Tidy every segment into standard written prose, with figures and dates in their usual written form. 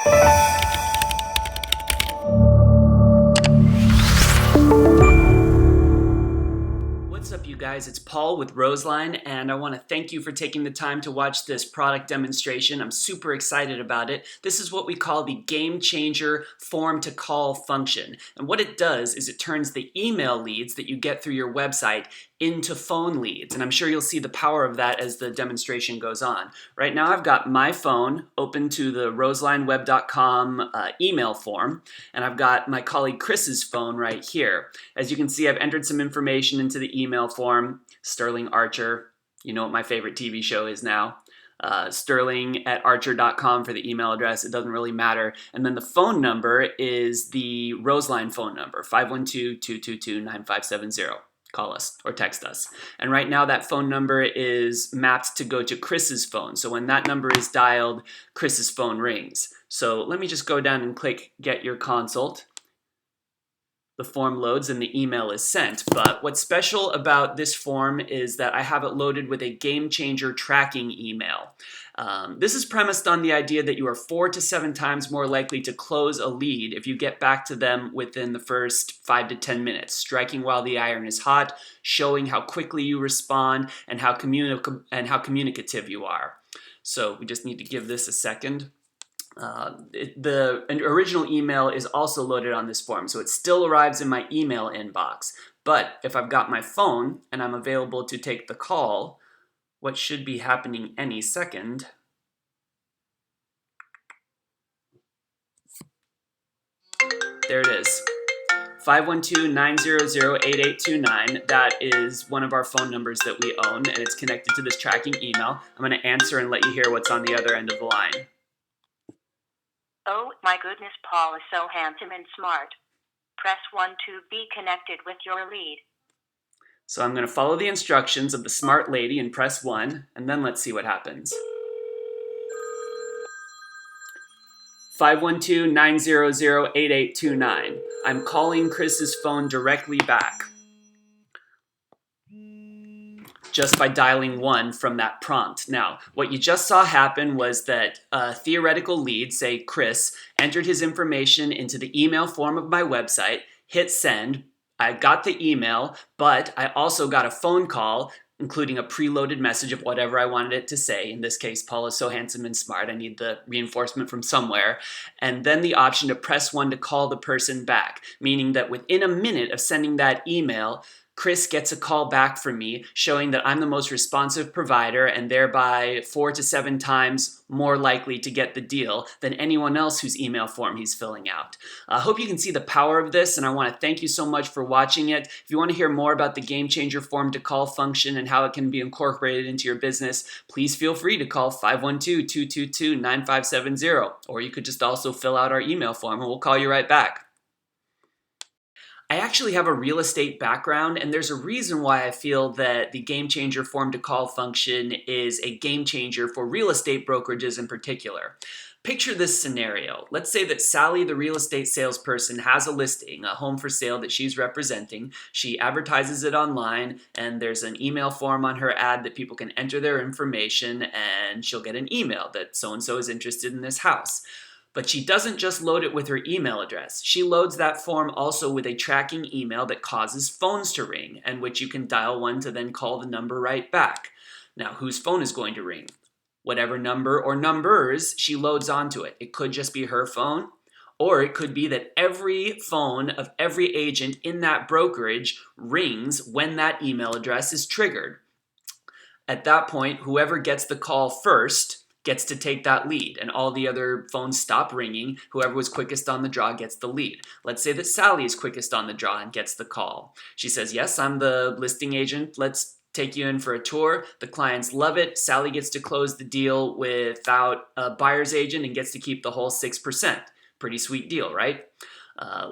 What's up, you guys? It's Paul with Roseline, and I want to thank you for taking the time to watch this product demonstration. I'm super excited about it. This is what we call the Game Changer Form to Call function. And what it does is it turns the email leads that you get through your website into phone leads. And I'm sure you'll see the power of that as the demonstration goes on. Right now I've got my phone open to the roselineweb.com email form, and I've got my colleague Chris's phone right here. As you can see, I've entered some information into the email form. Sterling Archer, you know what my favorite TV show is now. Sterling@archer.com for the email address. It doesn't really matter. And then the phone number is the Roseline phone number, 512-222-9570. Call us or text us. And right now that phone number is mapped to go to Chris's phone. So when that number is dialed, Chris's phone rings. So let me just go down and click Get Your Consult. The form loads and the email is sent. But what's special about this form is that I have it loaded with a game changer tracking email. This is premised on the idea that you are 4 to 7 times more likely to close a lead if you get back to them within the first 5 to 10 minutes, striking while the iron is hot, showing how quickly you respond, and how communicative you are. So we just need to give this a second. The original email is also loaded on this form, so it still arrives in my email inbox. But if I've got my phone and I'm available to take the call, what should be happening any second there it is. 512-900-8829. That is one of our phone numbers that we own, and it's connected to this tracking email. I'm going to answer and let you hear what's on the other end of the line. Oh my goodness, Paul is so handsome and smart. Press 1 to be connected with your lead. So I'm going to follow the instructions of the smart lady and press 1, and then let's see what happens. 512-900-8829. I'm calling Chris's phone directly back just by dialing 1 from that prompt. Now, what you just saw happen was that a theoretical lead, say Chris, entered his information into the email form of my website, hit send. I got the email, but I also got a phone call, including a preloaded message of whatever I wanted it to say. In this case, Paul is so handsome and smart, I need the reinforcement from somewhere. And then the option to press 1 to call the person back, meaning that within a minute of sending that email, Chris gets a call back from me showing that I'm the most responsive provider and thereby 4 to 7 times more likely to get the deal than anyone else whose email form he's filling out. I hope you can see the power of this, and I want to thank you so much for watching it. If you want to hear more about the Game Changer Form to Call function and how it can be incorporated into your business, please feel free to call 512-222-9570, or you could just also fill out our email form and we'll call you right back. I actually have a real estate background, and there's a reason why I feel that the Game Changer Form to Call function is a game changer for real estate brokerages in particular. Picture this scenario. Let's say that Sally, the real estate salesperson, has a listing, a home for sale that she's representing. She advertises it online, and there's an email form on her ad that people can enter their information, and she'll get an email that so-and-so is interested in this house. But she doesn't just load it with her email address. She loads that form also with a tracking email that causes phones to ring, and which you can dial 1 to then call the number right back. Now, whose phone is going to ring? Whatever number or numbers she loads onto it. It could just be her phone, or it could be that every phone of every agent in that brokerage rings when that email address is triggered. At that point, whoever gets the call first gets to take that lead, and all the other phones stop ringing. Whoever was quickest on the draw gets the lead. Let's say that Sally is quickest on the draw and gets the call. She says, yes, I'm the listing agent. Let's take you in for a tour. The clients love it. Sally gets to close the deal without a buyer's agent and gets to keep the whole 6%. Pretty sweet deal, right?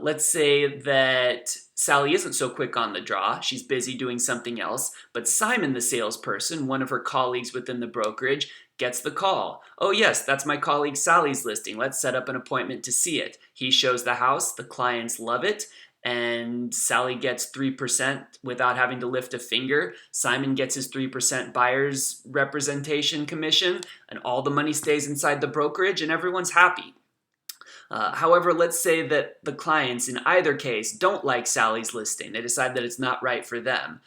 Let's say that Sally isn't so quick on the draw. She's busy doing something else. But Simon, the salesperson, one of her colleagues within the brokerage, gets the call. Oh yes, that's my colleague Sally's listing. Let's set up an appointment to see it. He shows the house, the clients love it, and Sally gets 3% without having to lift a finger. Simon gets his 3% buyer's representation commission, and all the money stays inside the brokerage and everyone's happy. However, let's say that the clients in either case don't like Sally's listing. They decide that it's not right for them.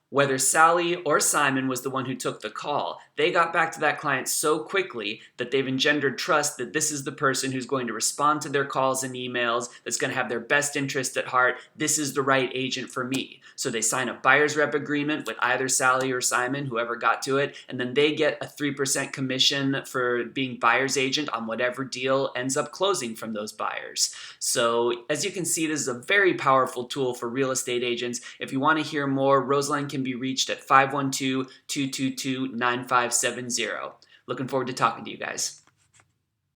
Whether Sally or Simon was the one who took the call, they got back to that client so quickly that they've engendered trust that this is the person who's going to respond to their calls and emails, that's going to have their best interest at heart. This is the right agent for me. So they sign a buyer's rep agreement with either Sally or Simon, whoever got to it, and then they get a 3% commission for being buyer's agent on whatever deal ends up closing from those buyers. So as you can see, this is a very powerful tool for real estate agents. If you want to hear more, Roseline can be reached at 512-222-9570. Looking forward to talking to you guys.